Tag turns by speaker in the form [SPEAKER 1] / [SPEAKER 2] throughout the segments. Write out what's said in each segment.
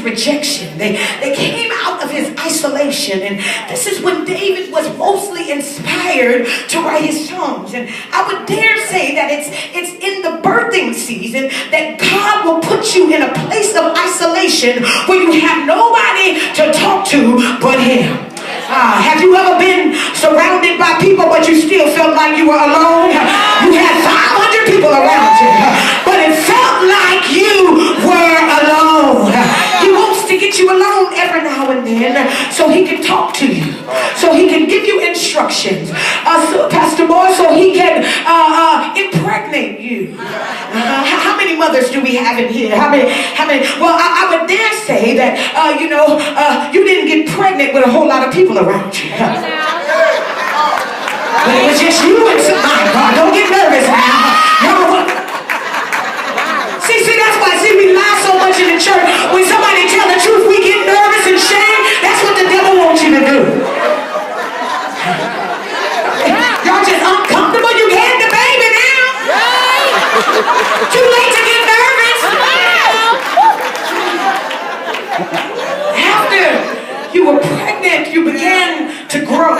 [SPEAKER 1] rejection. They came out of his isolation. And this is when David was mostly inspired to write his songs. And I would dare say that it's in the birthing season that God will put you in a place of isolation where you have nobody to talk to but him. Have you ever been surrounded by people but you still felt like you were alone? You had 500 people around you, but it felt like you were alone. He wants to get you alone every now and then so he can talk to you, so he can give you instructions, so, Pastor Moore, so he can impregnate you. How many mothers do we have in here? How many? Well, I would dare say that you didn't get pregnant with a whole lot of people around you. But it was just you and my God. Don't get nervous now. See, that's why we lie so much in the church. When somebody tell the truth, we get nervous and shame. That's what the devil wants you to do. Y'all just uncomfortable. You had the baby now. Too late to get nervous. After you were pregnant, you began to grow.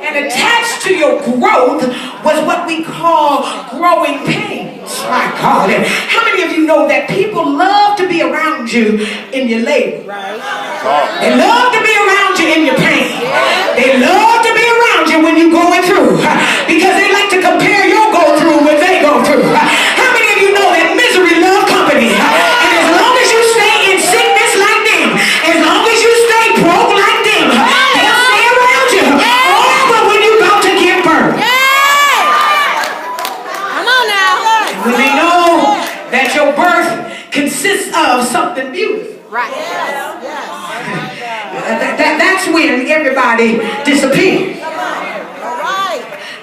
[SPEAKER 1] And attached to your growth was what we call growing pains. My God. And how many of you know that people love to be around you in your labor? They love to be around you in your pain. They love to be around you when you're going through, because they like to compare your go through with they go through. How many of you know that misery love company? And as long as you stay in sickness like them, as long as you stay broke like them, they'll stay around you. Oh, but when you're about to give birth,
[SPEAKER 2] come on now.
[SPEAKER 1] when they know that your birth consists of something beautiful,
[SPEAKER 2] Right.
[SPEAKER 1] That's when everybody disappears.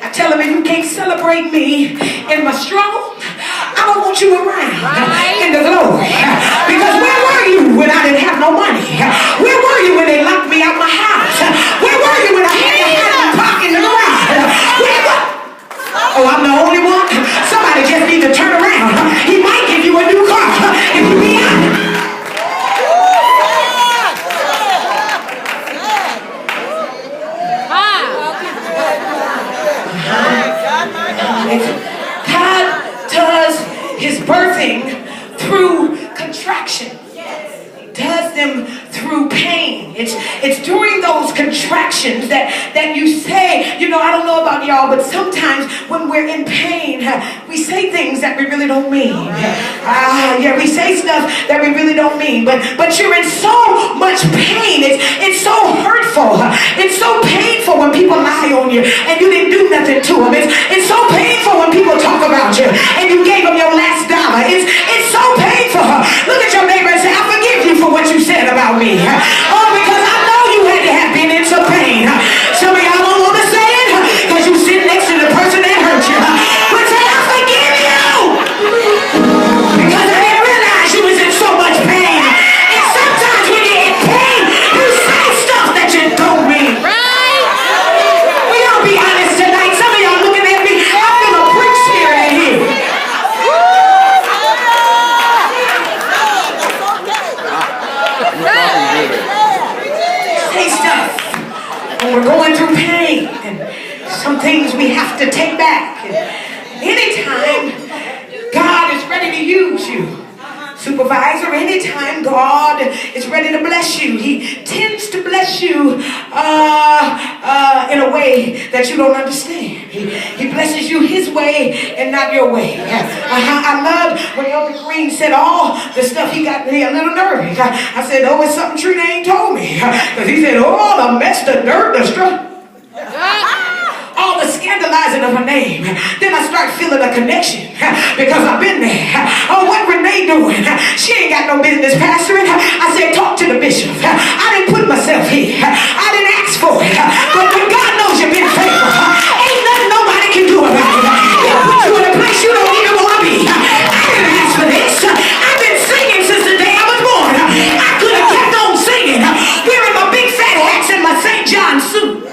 [SPEAKER 1] I tell them, if you can't celebrate me in my struggle, I don't want you around in the glory. Because where were you when I didn't have no money? Where were you when they locked me out my house? Where were you when I had to have my park in the garage? Oh, I'm the only one? Somebody just needs to turn around. He might give you a new car if you be honest. God does his birthing through contraction. He does them through pain. It's during those contractions that you say, I don't know about y'all, but sometimes when we're in pain, we say things that we really don't mean. We say stuff that we really don't mean. But you're in so much pain. It's so hurtful. It's so painful when people lie on you and you didn't do nothing to them. It's so painful when people talk about you and you gave them your last dollar. It's so painful. Look at your neighbor and say, I forgive you for what you said about me. Oh, because I know you had to have been in some pain. Some of y'all don't want to say it because you sit next to the person that hurt you. But say, I forgive you. Because I didn't realize you was in so much pain. And sometimes when you're in pain, you say stuff that you don't mean.
[SPEAKER 2] Right.
[SPEAKER 1] Will y'all be honest tonight? Some of y'all looking at me, I feel a prick spirit in here. Say stuff when we're going through pain, and some things we have to take back. And anytime God is ready to use you, supervisor, anytime God is ready to bless you, he tends to bless you in a way that you don't understand. He blesses you his way and not your way. I loved when Elder Green said all the stuff. He got me a little nervous. I said, oh, it's something Trina ain't told me. Because he said, oh, the mess, the dirt, the struggle. All the scandalizing of her name. Then I start feeling a connection because I've been there. Oh, what Renee doing? She ain't got no business pastoring. I said, talk to the bishop. I didn't put myself here. I didn't ask for it. But when God knows you've been faithful, ain't nothing nobody can do about it. He'll put you in a place you don't even want to be. I didn't ask for this. I've been singing since the day I was born. I could have kept on singing, wearing my big fat hats and my St. John suit.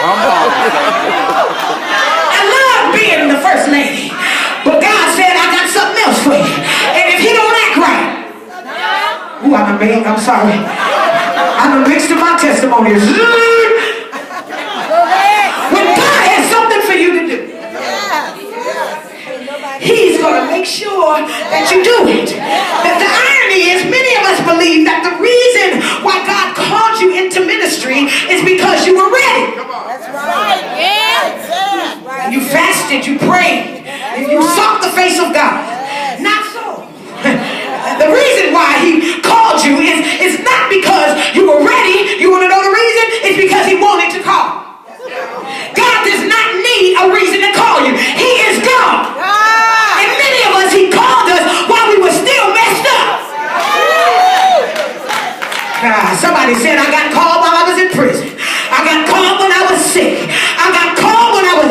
[SPEAKER 1] I love being the first lady, but God said I got something else for you. And if he don't act right, mean, I'm sorry. I'm mixed in my testimonies. When God has something for you to do, He's going to make sure that you do it. The irony is many of us believe that the reason why God called you into ministry is because you were ready.
[SPEAKER 2] That's right. Yeah.
[SPEAKER 1] You fasted, you prayed, and you sought the face of God. Not so. The reason why He called you is not because you were ready. You want to know the reason? It's because He wanted to call. God does not need a reason to call you. He is God. And many of us, He called us while we were still messed up. Somebody said, I got called while I was in prison. I got called when I was sick. I got called when I was...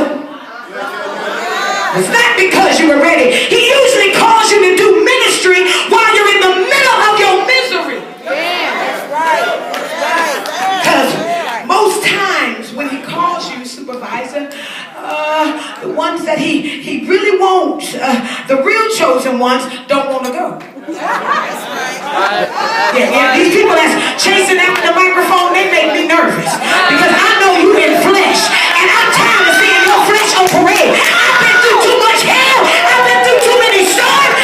[SPEAKER 1] It's not because you were ready. He usually calls you to do ministry while you're in the middle of your misery.
[SPEAKER 2] That's right.
[SPEAKER 1] Because most times when He calls you, supervisor, the ones that he really wants, the real chosen ones, don't want to go. Yeah, these people that's chasing after the microphone, they make me nervous. Because I know you in flesh, and I'm tired of seeing your flesh on parade. I've been through too much hell. I've been through too many storms.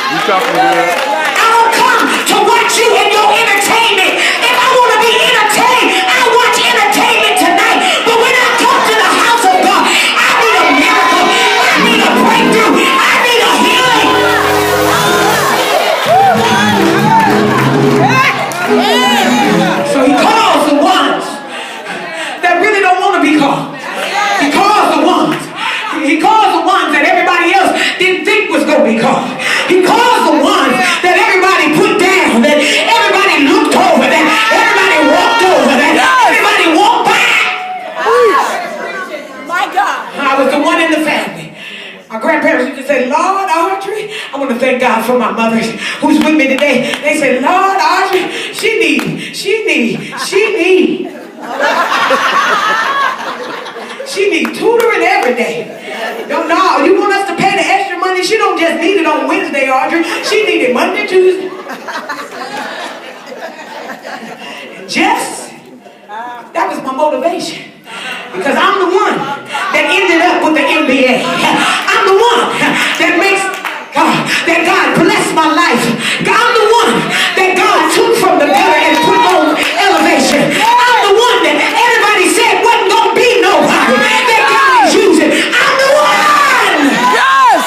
[SPEAKER 3] You talking good?
[SPEAKER 1] I don't come to watch you in your entertainment. If I want to be entertained, I watch entertainment tonight. But when I come to the house of God, I need a miracle. I need a breakthrough. I need a healing. So He calls the ones that really don't want to be called. He calls the ones. He calls the ones that everybody else didn't think was going to be called. He calls the ones that everybody put down, that everybody looked over, that everybody walked over, that everybody walked by.
[SPEAKER 2] My God.
[SPEAKER 1] I was the one in the family. My grandparents used to say, Lord Audrey, I want to thank God for my mothers who's with me today. They say, Lord Audrey, she need. She need tutoring every day. No, you want us to pay the extra money? She don't just need it on Wednesday, Audrey. She need it Monday, Tuesday. And Jess, that was my motivation. Because I'm the one that ended up with the MBA. I'm the one that makes God, that God blessed my life. I'm the one that God took from the gutter and put on elevation. I'm the one that everybody said wasn't going to be nobody. That God is using. I'm the one.
[SPEAKER 3] Yes!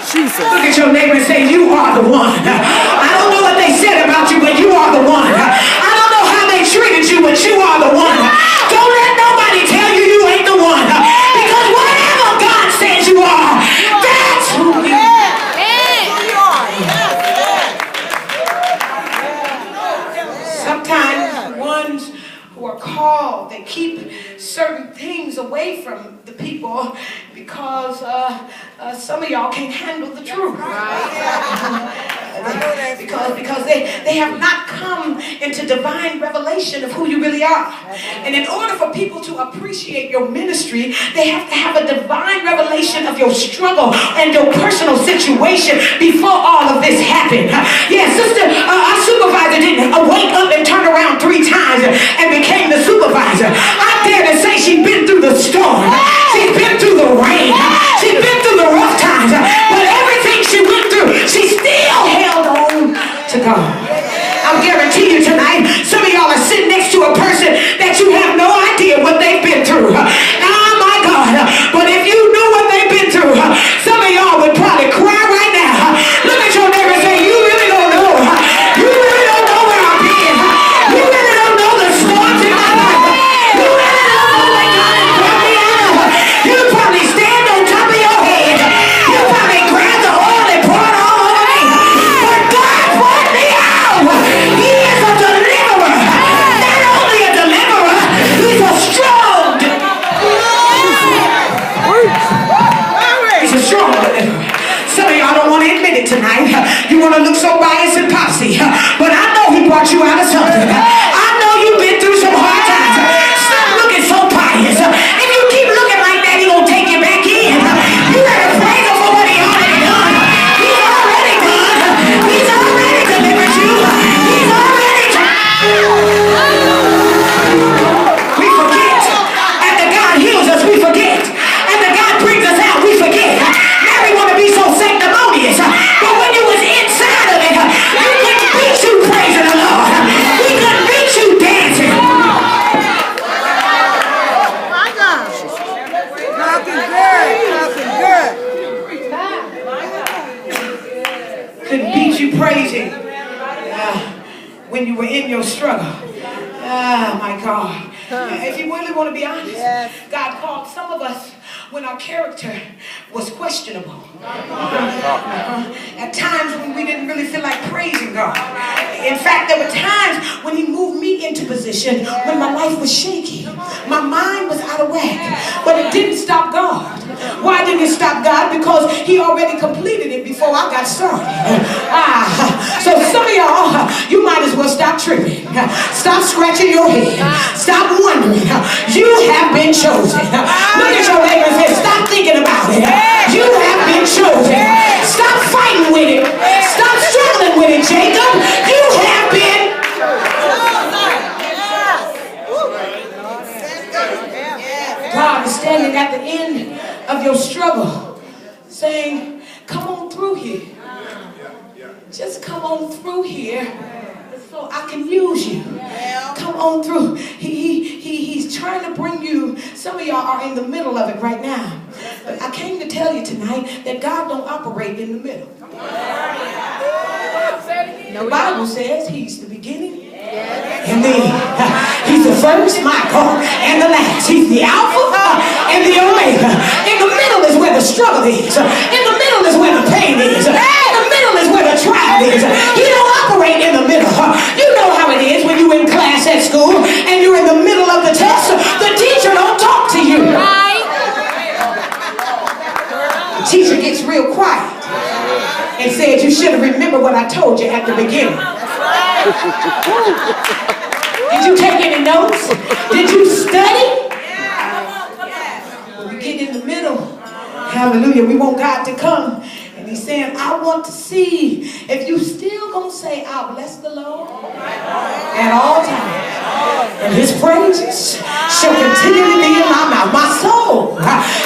[SPEAKER 3] Jesus.
[SPEAKER 1] Look at your neighbor and say, you are the one. I don't know what they said about you, but you are the one. I don't know how they treated you, but you are the one. Don't let nobody tell you you ain't the one. Because whatever God says you are, that's who you are. Sometimes the ones who are called, they keep certain things away from the people because some of y'all can't handle the truth. Because they have not come into divine revelation of who you really are. And in order for people to appreciate your ministry, they have to have a divine revelation of your struggle and your personal situation before all of this happened. Yeah, sister, our supervisor didn't wake up and turn around 3 times and became the supervisor. I dare to say she's been through the storm. She's been through the rain. She's been through the rough times. But everything she went through, she still held on to God. I'll guarantee you tonight, some of y'all are sitting next to a person that you have no idea what they've been through. Oh my God. But if you knew what they've been through, some of y'all would probably cry right now. Look at your neighbor and say, you really don't know. You really don't know where I've been. You really don't know the storms in my life. You really don't know what God has brought me out of. You probably stand on top of your head. You probably grab the oil and pour it all over me. But God brought me out. He is a deliverer. Not only a deliverer, he's a strong He's a strong deliverer. Some of y'all don't want to admit it tonight. You want to look so biased and posse. But I know he brought you out of something. I know you've been through some hard times. Stop looking so pious. If you keep looking like that, he gonna take you back in. You better praise him for what he already done. He's already done. He's already couldn't beat you praising when you were in your struggle. Ah, my God. If you really want to be honest, God called some of us when our character was questionable. At times when we didn't really feel like praising God. In fact, there were times when He moved me into position when my life was shaky. My mind was out of whack. But it didn't stop God. Why didn't it stop God? Because He already completed it before I got started. So some of y'all, you might as well stop tripping. Stop scratching your head. Stop wondering. You have been chosen. Look at your neighbor and say, stop thinking about it. You have been chosen. Stop fighting with it. Stop struggling with it, Jacob. You have been chosen. God is standing at the end of your struggle saying, come on through here. Just come on through here so I can use you. Come on through. He's trying to bring you. Some of y'all are in the middle of it right now. But I came to tell you tonight that God don't operate in the middle. The Bible says He's the beginning and the end. He's the first, my God, and the last. He's the Alpha and the Omega. In the middle is where the struggle is. In the middle is where the pain is. In the middle is where the trial is. He don't operate in the middle. You know how it is when you're in class at school and you're in the middle of the test. The teacher don't talk to you. The teacher gets real quiet and said, you should have remembered what I told you at the beginning. Did you take any notes? Did you study? When we get in the middle, hallelujah, we want God to come. And He's saying, I want to see if you still going to say, I'll bless the Lord at all times. And His praises shall continually be in my mouth. My soul,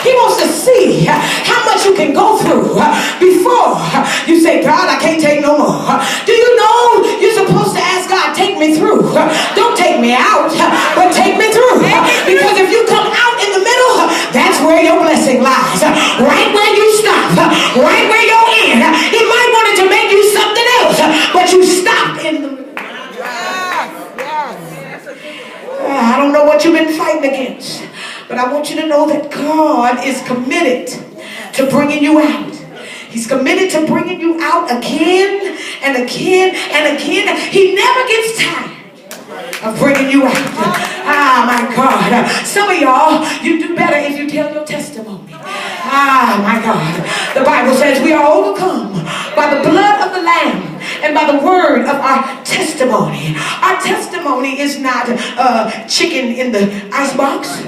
[SPEAKER 1] He wants to see how much you can go through before you say, God, I can't take no more. Do you know you're supposed to ask God, take me through. Don't take me out, but take me through. Because if you come out in the middle, that's where your blessing lies. Right where you stop. Right where you're in. He might want it to make you something else, but you stop in the middle. I don't know what you've been fighting against, but I want you to know that God is committed to bringing you out. He's committed to bringing you out again and again and again. He never gets tired of bringing you out. Ah, my God. Some of y'all, you do better if you tell your testimony. Ah, my God. The Bible says we are overcome by the blood of the Lamb and by the word of our testimony. Our testimony is not chicken in the icebox.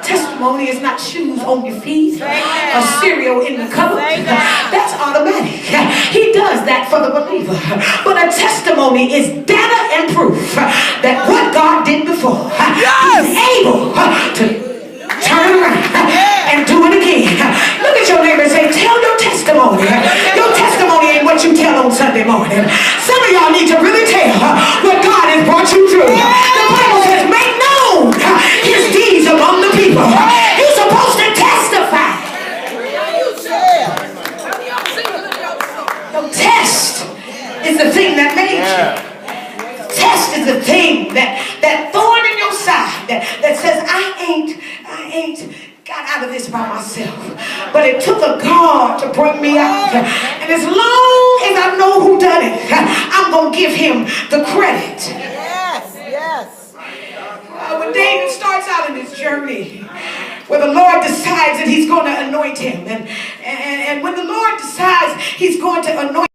[SPEAKER 1] Testimony is not shoes on your feet or cereal in the cupboard. That's automatic. He does that for the believer. But a testimony is data and proof that what God did before, He's able to turn around and do it again. Look at your neighbor and say, tell your testimony. Your testimony ain't what you tell on Sunday morning. Some of y'all need to really tell what God has brought you through. The Bible says, make known His deeds among the people. You're supposed to testify. Your test is the thing that made you. Test is the thing that thorn in your side that says, I ain't got out of this by myself. But it took a God to bring me out. And as long as I know who done it, I'm going to give Him the credit.
[SPEAKER 2] Yes.
[SPEAKER 1] When David starts out in his journey, where the Lord decides that He's going to anoint him. And when the Lord decides He's going to anoint